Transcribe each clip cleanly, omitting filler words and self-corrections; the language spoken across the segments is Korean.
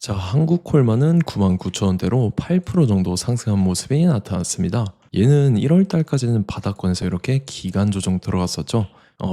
자, 한국콜마는 99,000원대로 8% 정도 상승한 모습이 나타났습니다. 얘는 1월 달까지는 바닥권에서 이렇게 기간 조정 들어갔었죠.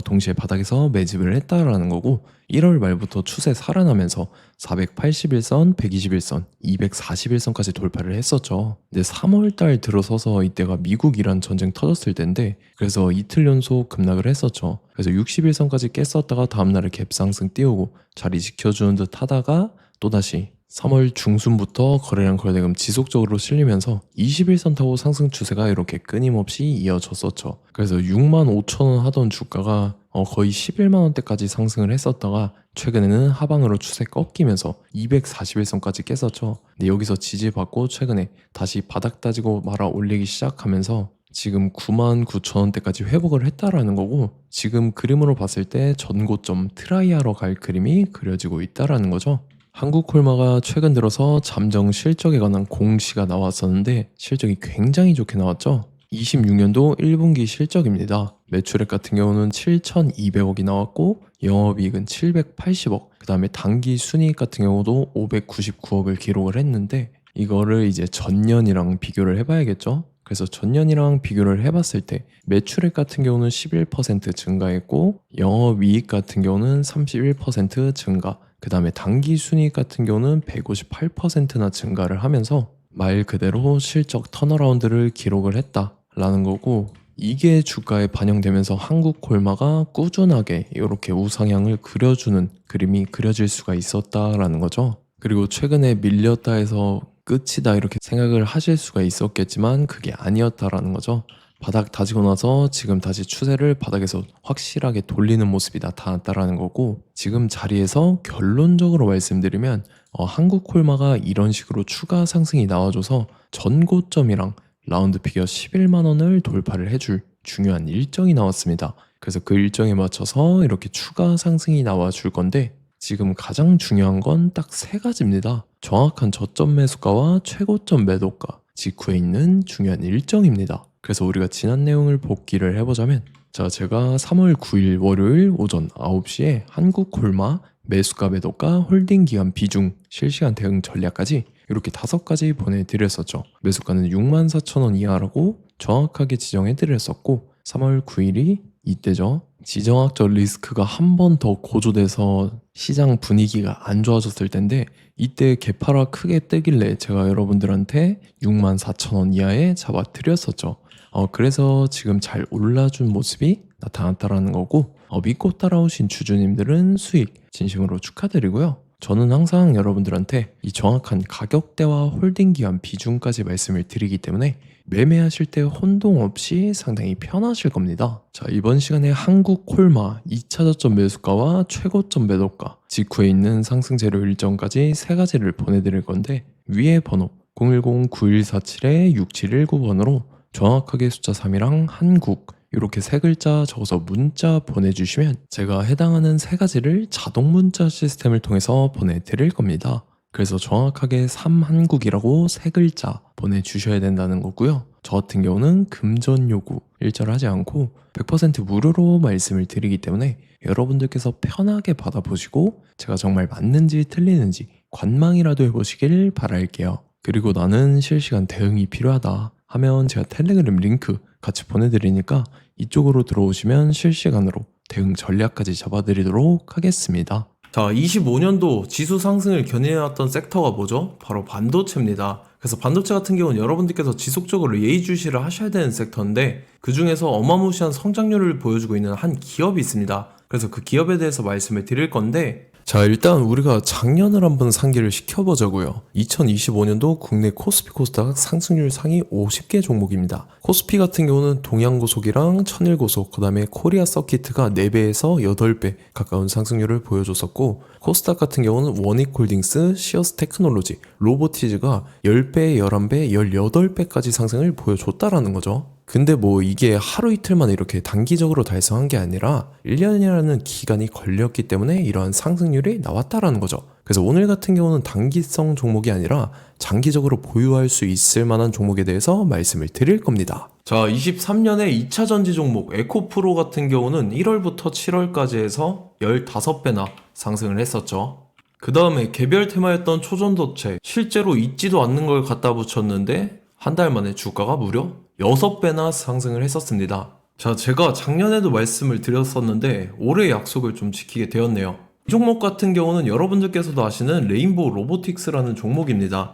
동시에 바닥에서 매집을 했다라는 거고 1월 말부터 추세 살아나면서 481선, 121선, 241선까지 돌파를 했었죠. 근데 3월 달 들어서서 이때가 미국 이란 전쟁 터졌을 때인데 그래서 이틀 연속 급락을 했었죠. 그래서 61선까지 깼었다가 다음날에 갭상승 띄우고 자리 지켜주는 듯 하다가 또다시 3월 중순부터 거래량 거래대금 지속적으로 실리면서 21선 타고 상승 추세가 이렇게 끊임없이 이어졌었죠. 그래서 65,000원 하던 주가가 거의 11만원대까지 상승을 했었다가 최근에는 하방으로 추세 꺾이면서 241선까지 깼었죠. 근데 여기서 지지받고 최근에 다시 바닥 따지고 말아 올리기 시작하면서 지금 99,000원대까지 회복을 했다라는 거고 지금 그림으로 봤을 때 전고점 트라이하러 갈 그림이 그려지고 있다라는 거죠. 한국콜마가 최근 들어서 잠정 실적에 관한 공시가 나왔었는데 실적이 굉장히 좋게 나왔죠. 26년도 1분기 실적입니다. 매출액 같은 경우는 7,200억이 나왔고 영업이익은 780억, 그 다음에 당기 순이익 같은 경우도 599억을 기록을 했는데 이거를 이제 전년이랑 비교를 해봐야겠죠. 그래서 전년이랑 비교를 해봤을 때 매출액 같은 경우는 11% 증가했고 영업이익 같은 경우는 31% 증가, 그 다음에 당기 순이익 같은 경우는 158%나 증가를 하면서 말 그대로 실적 턴어라운드를 기록을 했다라는 거고 이게 주가에 반영되면서 한국콜마가 꾸준하게 이렇게 우상향을 그려주는 그림이 그려질 수가 있었다라는 거죠. 그리고 최근에 밀렸다 해서 끝이다 이렇게 생각을 하실 수가 있었겠지만 그게 아니었다라는 거죠. 바닥 다지고 나서 지금 다시 추세를 바닥에서 확실하게 돌리는 모습이 나타났다라는 거고 지금 자리에서 결론적으로 말씀드리면 한국콜마가 이런 식으로 추가 상승이 나와줘서 전고점이랑 라운드 피겨 11만원을 돌파를 해줄 중요한 일정이 나왔습니다. 그래서 그 일정에 맞춰서 이렇게 추가 상승이 나와줄 건데 지금 가장 중요한 건 딱 세 가지입니다. 정확한 저점 매수가와 최고점 매도가 직후에 있는 중요한 일정입니다. 그래서 우리가 지난 내용을 복기를 해보자면 자, 제가 3월 9일 월요일 오전 9시에 한국콜마 매수가 매도가 홀딩 기간 비중 실시간 대응 전략까지 이렇게 5가지 보내드렸었죠. 매수가는 64,000원 이하라고 정확하게 지정해드렸었고 3월 9일이 이때죠. 지정학적 리스크가 한 번 더 고조돼서 시장 분위기가 안 좋아졌을 텐데 이때 개파라 크게 뜨길래 제가 여러분들한테 64,000원 이하에 잡아드렸었죠. 그래서 지금 잘 올라준 모습이 나타났다라는 거고 믿고 따라오신 주주님들은 수익 진심으로 축하드리고요. 저는 항상 여러분들한테 이 정확한 가격대와 홀딩 기간 비중까지 말씀을 드리기 때문에 매매하실 때 혼동 없이 상당히 편하실 겁니다. 자, 이번 시간에 한국콜마 2차 저점 매수가와 최고점 매도가 직후에 있는 상승 재료 일정까지 3가지를 보내드릴 건데 위에 번호 010-9147-6719번으로 정확하게 숫자 3이랑 한국 이렇게 3글자 적어서 문자 보내주시면 제가 해당하는 3가지를 자동 문자 시스템을 통해서 보내드릴 겁니다. 그래서 정확하게 3한국이라고 3글자 보내주셔야 된다는 거고요. 저 같은 경우는 금전 요구 일절하지 않고 100% 무료로 말씀을 드리기 때문에 여러분들께서 편하게 받아보시고 제가 정말 맞는지 틀리는지 관망이라도 해보시길 바랄게요. 그리고 나는 실시간 대응이 필요하다 하면 제가 텔레그램 링크 같이 보내드리니까 이쪽으로 들어오시면 실시간으로 대응 전략까지 잡아드리도록 하겠습니다. 자, 25년도 지수 상승을 견인해왔던 섹터가 뭐죠? 바로 반도체입니다. 그래서 반도체 같은 경우는 여러분들께서 지속적으로 예의주시를 하셔야 되는 섹터인데 그 중에서 어마무시한 성장률을 보여주고 있는 한 기업이 있습니다. 그래서 그 기업에 대해서 말씀을 드릴 건데 자, 일단 우리가 작년을 한번 상기를 시켜보자고요. 2025년도 국내 코스피 코스닥 상승률 상위 50개 종목입니다. 코스피 같은 경우는 동양고속이랑 천일고속, 그 다음에 코리아 서키트가 4배에서 8배 가까운 상승률을 보여줬었고 코스닥 같은 경우는 원익홀딩스, 시어스 테크놀로지, 로보티즈가 10배, 11배, 18배까지 상승을 보여줬다라는 거죠. 근데 뭐 이게 하루 이틀만 이렇게 단기적으로 달성한 게 아니라 1년이라는 기간이 걸렸기 때문에 이러한 상승률이 나왔다라는 거죠. 그래서 오늘 같은 경우는 단기성 종목이 아니라 장기적으로 보유할 수 있을 만한 종목에 대해서 말씀을 드릴 겁니다. 자, 23년에 2차 전지 종목 에코프로 같은 경우는 1월부터 7월까지 해서 15배나 상승을 했었죠. 그 다음에 개별 테마였던 초전도체, 실제로 있지도 않는 걸 갖다 붙였는데 한 달 만에 주가가 무려 6배나 상승을 했었습니다. 자, 제가 작년에도 말씀을 드렸었는데 올해 약속을 좀 지키게 되었네요. 이 종목 같은 경우는 여러분들께서도 아시는 레인보우 로보틱스라는 종목입니다.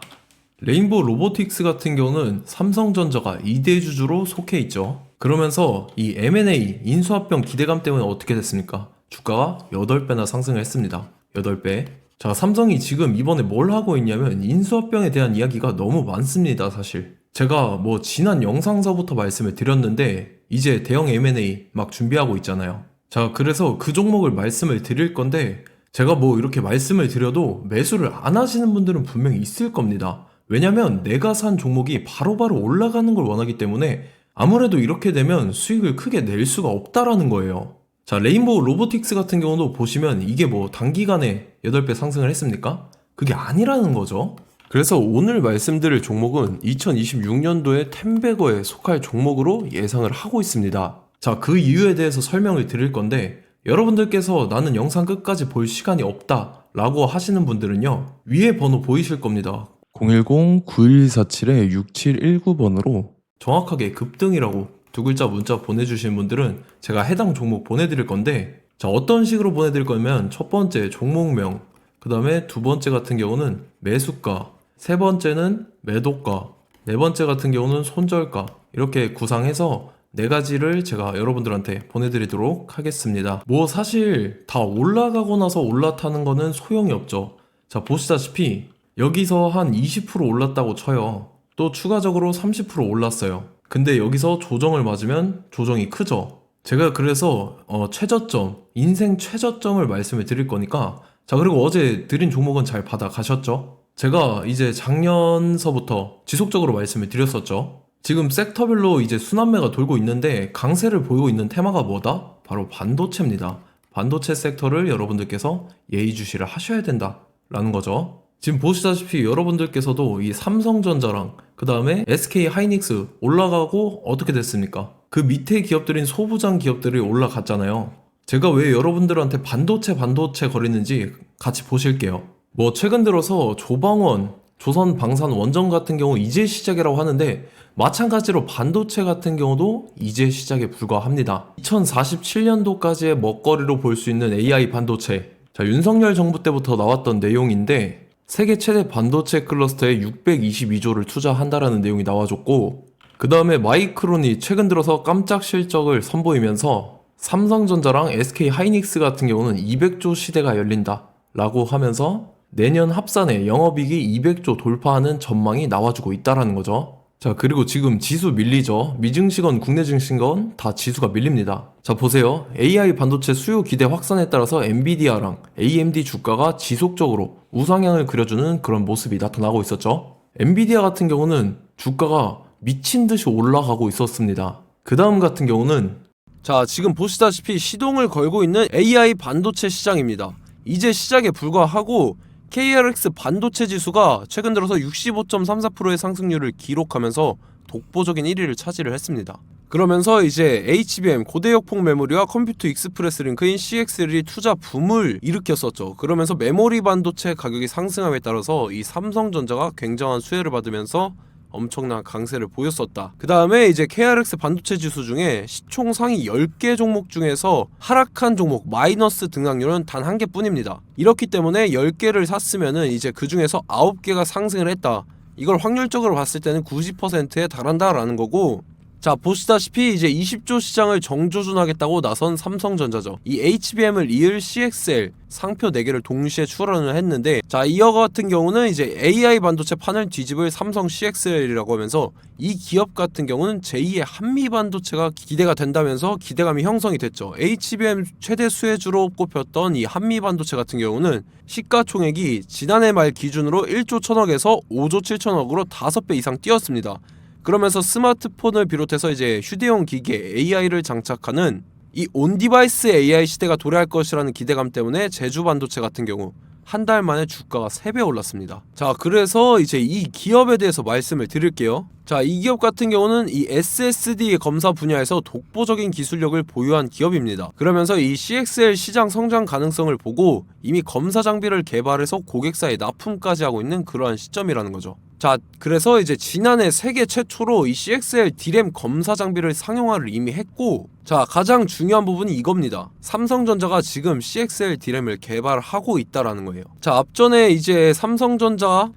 레인보우 로보틱스 같은 경우는 삼성전자가 2대 주주로 속해 있죠. 그러면서 이 M&A 인수합병 기대감 때문에 어떻게 됐습니까? 주가가 8배나 상승을 했습니다. 8배. 자, 삼성이 지금 이번에 뭘 하고 있냐면 인수합병에 대한 이야기가 너무 많습니다, 사실. 제가 뭐 지난 영상서부터 말씀을 드렸는데 이제 대형 M&A 막 준비하고 있잖아요. 자, 그래서 그 종목을 말씀을 드릴 건데 제가 뭐 이렇게 말씀을 드려도 매수를 안 하시는 분들은 분명히 있을 겁니다. 왜냐면 내가 산 종목이 바로바로 올라가는 걸 원하기 때문에 아무래도 이렇게 되면 수익을 크게 낼 수가 없다라는 거예요. 자, 레인보우 로보틱스 같은 경우도 보시면 이게 뭐 단기간에 8배 상승을 했습니까? 그게 아니라는 거죠. 그래서 오늘 말씀드릴 종목은 2026년도에 템베거에 속할 종목으로 예상을 하고 있습니다. 자, 그 이유에 대해서 설명을 드릴 건데 여러분들께서 나는 영상 끝까지 볼 시간이 없다 라고 하시는 분들은요, 위에 번호 보이실 겁니다. 010-9147-6719번으로 정확하게 급등이라고 두 글자 문자 보내주신 분들은 제가 해당 종목 보내드릴 건데, 자, 어떤 식으로 보내드릴 거냐면 첫 번째 종목명, 그 다음에 두 번째 같은 경우는 매수가, 세 번째는 매도가, 네 번째 같은 경우는 손절가, 이렇게 구상해서 네 가지를 제가 여러분들한테 보내드리도록 하겠습니다. 뭐 사실 다 올라가고 나서 올라타는 거는 소용이 없죠. 자, 보시다시피 여기서 한 20% 올랐다고 쳐요. 또 추가적으로 30% 올랐어요. 근데 여기서 조정을 맞으면 조정이 크죠. 제가 그래서 최저점, 인생 최저점을 말씀을 드릴 거니까, 자, 그리고 어제 드린 종목은 잘 받아가셨죠? 제가 이제 작년서부터 지속적으로 말씀을 드렸었죠. 지금 섹터별로 이제 순환매가 돌고 있는데 강세를 보이고 있는 테마가 뭐다? 바로 반도체입니다. 반도체 섹터를 여러분들께서 예의주시를 하셔야 된다라는 거죠. 지금 보시다시피 여러분들께서도 이 삼성전자랑 그 다음에 SK 하이닉스 올라가고 어떻게 됐습니까? 그 밑에 기업들인 소부장 기업들이 올라갔잖아요. 제가 왜 여러분들한테 반도체 거리는지 같이 보실게요. 뭐 최근 들어서 조방원, 조선방산 원전 같은 경우 이제 시작이라고 하는데 마찬가지로 반도체 같은 경우도 이제 시작에 불과합니다. 2047년도까지의 먹거리로 볼 수 있는 AI 반도체. 자, 윤석열 정부 때부터 나왔던 내용인데 세계 최대 반도체 클러스터에 622조를 투자한다라는 내용이 나와줬고, 그 다음에 마이크론이 최근 들어서 깜짝 실적을 선보이면서 삼성전자랑 SK 하이닉스 같은 경우는 200조 시대가 열린다 라고 하면서 내년 합산에 영업이익이 200조 돌파하는 전망이 나와주고 있다라는 거죠. 자, 그리고 지금 지수 밀리죠. 미증시건 국내 증시건 다 지수가 밀립니다. 자, 보세요. AI 반도체 수요 기대 확산에 따라서 엔비디아랑 AMD 주가가 지속적으로 우상향을 그려주는 그런 모습이 나타나고 있었죠. 엔비디아 같은 경우는 주가가 미친 듯이 올라가고 있었습니다. 그 다음 같은 경우는, 자, 지금 보시다시피 시동을 걸고 있는 AI 반도체 시장입니다. 이제 시작에 불과하고 KRX 반도체 지수가 최근 들어서 65.34%의 상승률을 기록하면서 독보적인 1위를 차지를 했습니다. 그러면서 이제 HBM 고대역폭 메모리와 컴퓨터 익스프레스 링크인 CXL이 투자 붐을 일으켰었죠. 그러면서 메모리 반도체 가격이 상승함에 따라서 이 삼성전자가 굉장한 수혜를 받으면서 엄청난 강세를 보였었다. 그 다음에 이제 KRX 반도체 지수 중에 시총 상위 10개 종목 중에서 하락한 종목 마이너스 등락률은 단 1개뿐입니다. 이렇기 때문에 10개를 샀으면은 이제 그 중에서 9개가 상승을 했다. 이걸 확률적으로 봤을 때는 90%에 달한다라는 거고, 자, 보시다시피 이제 20조 시장을 정조준하겠다고 나선 삼성전자죠. 이 HBM을 이을 CXL 상표 4개를 동시에 출원을 했는데, 자, 이어 같은 경우는 이제 AI 반도체 판을 뒤집을 삼성 CXL이라고 하면서 이 기업 같은 경우는 제2의 한미 반도체가 기대가 된다면서 기대감이 형성이 됐죠. HBM 최대 수혜주로 꼽혔던 이 한미 반도체 같은 경우는 시가총액이 지난해 말 기준으로 1조 1000억에서 5조 7천억으로 5배 이상 뛰었습니다. 그러면서 스마트폰을 비롯해서 이제 휴대용 기기에 AI를 장착하는 이 온디바이스 AI 시대가 도래할 것이라는 기대감 때문에 제주 반도체 같은 경우, 한 달 만에 주가가 3배 올랐습니다. 자, 그래서 이제 이 기업에 대해서 말씀을 드릴게요. 자, 이 기업 같은 경우는 이 SSD 검사 분야에서 독보적인 기술력을 보유한 기업입니다. 그러면서 이 CXL 시장 성장 가능성을 보고 이미 검사 장비를 개발해서 고객사에 납품까지 하고 있는 그러한 시점이라는 거죠. 자, 그래서 이제 지난해 세계 최초로 이 CXL D램 검사 장비를 상용화를 이미 했고, 자, 가장 중요한 부분이 이겁니다. 삼성전자가 지금 CXL D램을 개발하고 있다라는 거예요. 자, 앞전에 이제 삼성전자가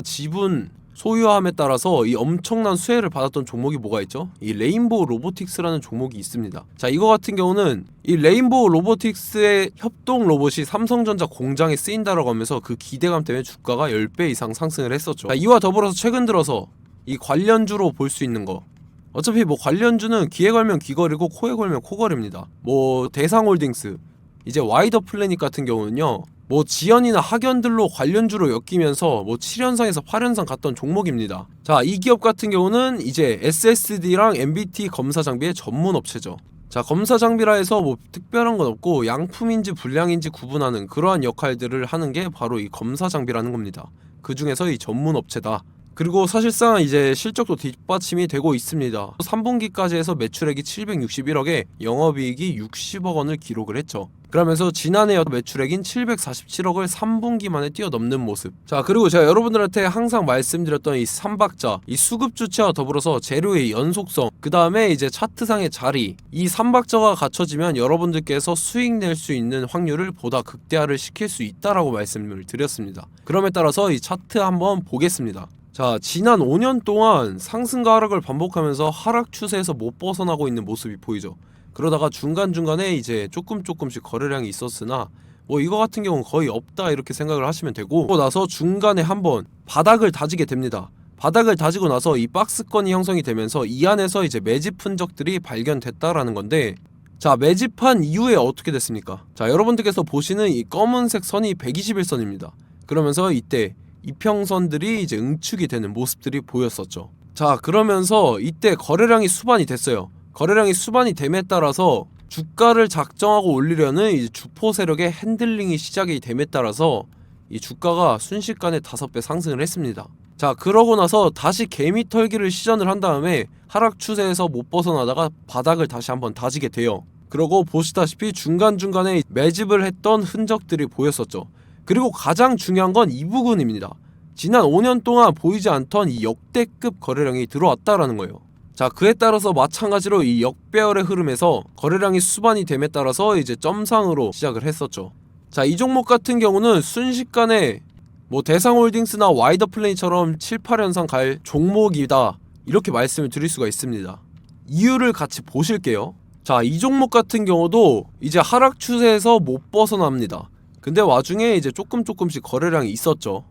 지분 소유함에 따라서 이 엄청난 수혜를 받았던 종목이 뭐가 있죠? 이 레인보우 로보틱스라는 종목이 있습니다. 자, 이거 같은 경우는 이 레인보우 로보틱스의 협동 로봇이 삼성전자 공장에 쓰인다라고 하면서 그 기대감 때문에 주가가 10배 이상 상승을 했었죠. 자, 이와 더불어서 최근 들어서 이 관련주로 볼 수 있는 거, 어차피 뭐 관련주는 귀에 걸면 귀걸이고 코에 걸면 코걸입니다. 뭐 대상홀딩스, 이제 와이더 플래닛 같은 경우는요, 뭐 지연이나 학연들로 관련주로 엮이면서 뭐 7연상에서 8연상 갔던 종목입니다. 자, 이 기업 같은 경우는 이제 SSD랑 MBT 검사 장비의 전문 업체죠. 자, 검사 장비라 해서 뭐 특별한 건 없고 양품인지 불량인지 구분하는 그러한 역할들을 하는 게 바로 이 검사 장비라는 겁니다. 그 중에서 이 전문 업체다. 그리고 사실상 이제 실적도 뒷받침이 되고 있습니다. 3분기까지 해서 매출액이 761억에 영업이익이 60억 원을 기록을 했죠. 그러면서 지난해 매출액인 747억을 3분기 만에 뛰어넘는 모습. 자, 그리고 제가 여러분들한테 항상 말씀드렸던 이 3박자, 이 수급 주체와 더불어서 재료의 연속성, 그 다음에 이제 차트상의 자리, 이 3박자가 갖춰지면 여러분들께서 수익 낼 수 있는 확률을 보다 극대화를 시킬 수 있다라고 말씀을 드렸습니다. 그럼에 따라서 이 차트 한번 보겠습니다. 자, 지난 5년 동안 상승과 하락을 반복하면서 하락 추세에서 못 벗어나고 있는 모습이 보이죠. 그러다가 중간중간에 이제 조금씩 거래량이 있었으나 뭐 이거 같은 경우는 거의 없다 이렇게 생각을 하시면 되고, 그러고 나서 중간에 한번 바닥을 다지게 됩니다. 바닥을 다지고 나서 이 박스권이 형성이 되면서 이 안에서 이제 매집 흔적들이 발견됐다라는 건데, 자, 매집한 이후에 어떻게 됐습니까? 자, 여러분들께서 보시는 이 검은색 선이 121선입니다. 그러면서 이때 이평선들이 이제 응축이 되는 모습들이 보였었죠. 자, 그러면서 이때 거래량이 수반이 됐어요. 거래량이 수반이 됨에 따라서 주가를 작정하고 올리려는 이제 주포 세력의 핸들링이 시작이 됨에 따라서 이 주가가 순식간에 5배 상승을 했습니다. 자, 그러고 나서 다시 개미 털기를 시전을 한 다음에 하락 추세에서 못 벗어나다가 바닥을 다시 한번 다지게 돼요. 그러고 보시다시피 중간중간에 매집을 했던 흔적들이 보였었죠. 그리고 가장 중요한 건 이 부분입니다. 지난 5년 동안 보이지 않던 이 역대급 거래량이 들어왔다라는 거예요. 자, 그에 따라서 마찬가지로 이 역배열의 흐름에서 거래량이 수반이 됨에 따라서 이제 점상으로 시작을 했었죠. 자, 이 종목 같은 경우는 순식간에 뭐 대상홀딩스나 와이더 플레이처럼 7, 8연상 갈 종목이다 이렇게 말씀을 드릴 수가 있습니다. 이유를 같이 보실게요. 자, 이 종목 같은 경우도 이제 하락 추세에서 못 벗어납니다. 근데 와중에 이제 조금씩 거래량이 있었죠.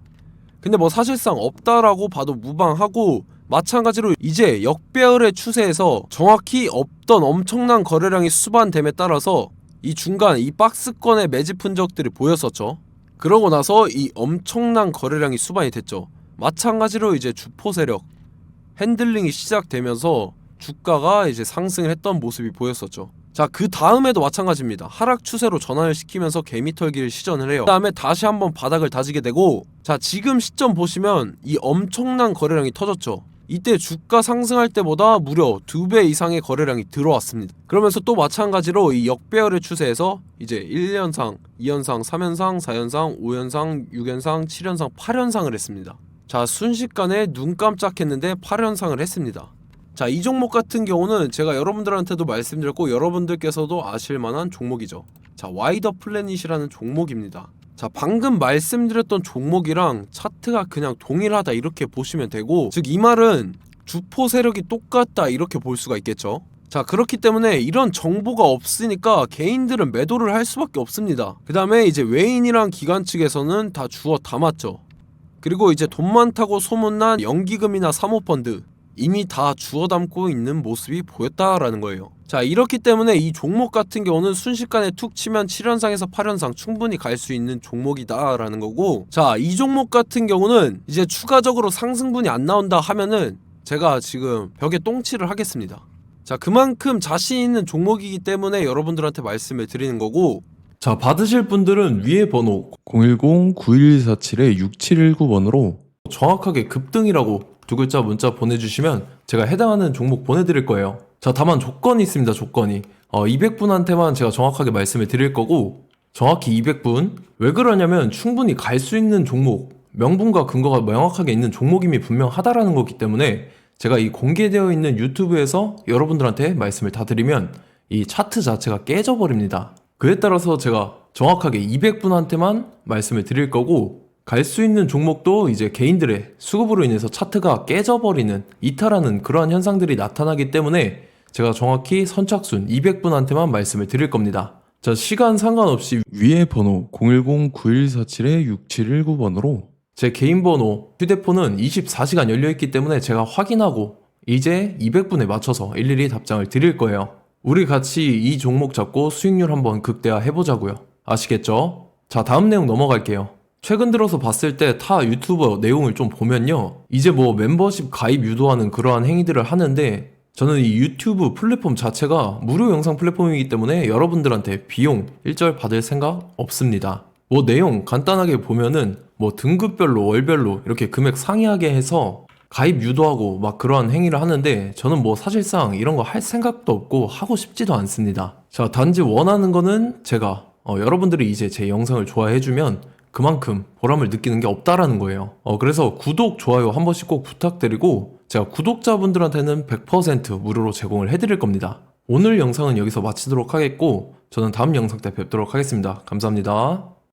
근데 뭐 사실상 없다라고 봐도 무방하고, 마찬가지로 이제 역배열의 추세에서 정확히 없던 엄청난 거래량이 수반됨에 따라서 이 중간 이 박스권의 매집 흔적들이 보였었죠. 그러고 나서 이 엄청난 거래량이 수반이 됐죠. 마찬가지로 이제 주포 세력 핸들링이 시작되면서 주가가 이제 상승을 했던 모습이 보였었죠. 자, 그 다음에도 마찬가지입니다. 하락 추세로 전환을 시키면서 개미털기를 시전을 해요. 그 다음에 다시 한번 바닥을 다지게 되고, 자, 지금 시점 보시면 이 엄청난 거래량이 터졌죠. 이때 주가 상승할 때보다 무려 2배 이상의 거래량이 들어왔습니다. 그러면서 또 마찬가지로 이 역배열의 추세에서 이제 1연상, 2연상, 3연상, 4연상, 5연상, 6연상, 7연상, 8연상을 했습니다. 자, 순식간에 눈 깜짝했는데 8연상을 했습니다. 자, 이 종목 같은 경우는 제가 여러분들한테도 말씀드렸고 여러분들께서도 아실만한 종목이죠. 자, 와이더 플래닛이라는 종목입니다. 자, 방금 말씀드렸던 종목이랑 차트가 그냥 동일하다 이렇게 보시면 되고, 즉 이 말은 주포 세력이 똑같다 이렇게 볼 수가 있겠죠. 자, 그렇기 때문에 이런 정보가 없으니까 개인들은 매도를 할 수밖에 없습니다. 그 다음에 이제 외인이랑 기관 측에서는 다 주워 담았죠. 그리고 이제 돈 많다고 소문난 연기금이나 사모펀드 이미 다 주워 담고 있는 모습이 보였다라는 거예요. 자, 이렇기 때문에 이 종목 같은 경우는 순식간에 툭 치면 7연상에서 8연상 충분히 갈 수 있는 종목이다 라는 거고, 자, 이 종목 같은 경우는 이제 추가적으로 상승분이 안 나온다 하면은 제가 지금 벽에 똥칠을 하겠습니다. 자, 그만큼 자신 있는 종목이기 때문에 여러분들한테 말씀을 드리는 거고, 자, 받으실 분들은 위에 번호 010-9147-6719번으로 정확하게 급등이라고 두 글자 문자 보내주시면 제가 해당하는 종목 보내드릴 거예요. 자, 다만 조건이 있습니다. 조건이 200분한테만 제가 정확하게 말씀을 드릴 거고, 정확히 200분. 왜 그러냐면 충분히 갈 수 있는 종목, 명분과 근거가 명확하게 있는 종목임이 분명하다라는 거기 때문에 제가 이 공개되어 있는 유튜브에서 여러분들한테 말씀을 다 드리면 이 차트 자체가 깨져버립니다. 그에 따라서 제가 정확하게 200분한테만 말씀을 드릴 거고, 갈 수 있는 종목도 이제 개인들의 수급으로 인해서 차트가 깨져버리는, 이탈하는 그러한 현상들이 나타나기 때문에 제가 정확히 선착순 200분한테만 말씀을 드릴 겁니다. 자, 시간 상관없이 위에 번호 010-9147-6719번으로 제 개인 번호, 휴대폰은 24시간 열려있기 때문에 제가 확인하고 이제 200분에 맞춰서 일일이 답장을 드릴 거예요. 우리 같이 이 종목 잡고 수익률 한번 극대화 해보자고요. 아시겠죠? 자, 다음 내용 넘어갈게요. 최근 들어서 봤을 때 타 유튜버 내용을 좀 보면요, 이제 뭐 멤버십 가입 유도하는 그러한 행위들을 하는데, 저는 이 유튜브 플랫폼 자체가 무료 영상 플랫폼이기 때문에 여러분들한테 비용 일절 받을 생각 없습니다. 뭐 내용 간단하게 보면은 뭐 등급별로 월별로 이렇게 금액 상이하게 해서 가입 유도하고 막 그러한 행위를 하는데, 저는 뭐 사실상 이런 거 할 생각도 없고 하고 싶지도 않습니다. 자, 단지 원하는 거는 제가 여러분들이 이제 제 영상을 좋아해주면 그만큼 보람을 느끼는 게 없다라는 거예요. 그래서 구독, 좋아요 한 번씩 꼭 부탁드리고, 제가 구독자분들한테는 100% 무료로 제공을 해드릴 겁니다. 오늘 영상은 여기서 마치도록 하겠고, 저는 다음 영상 때 뵙도록 하겠습니다. 감사합니다.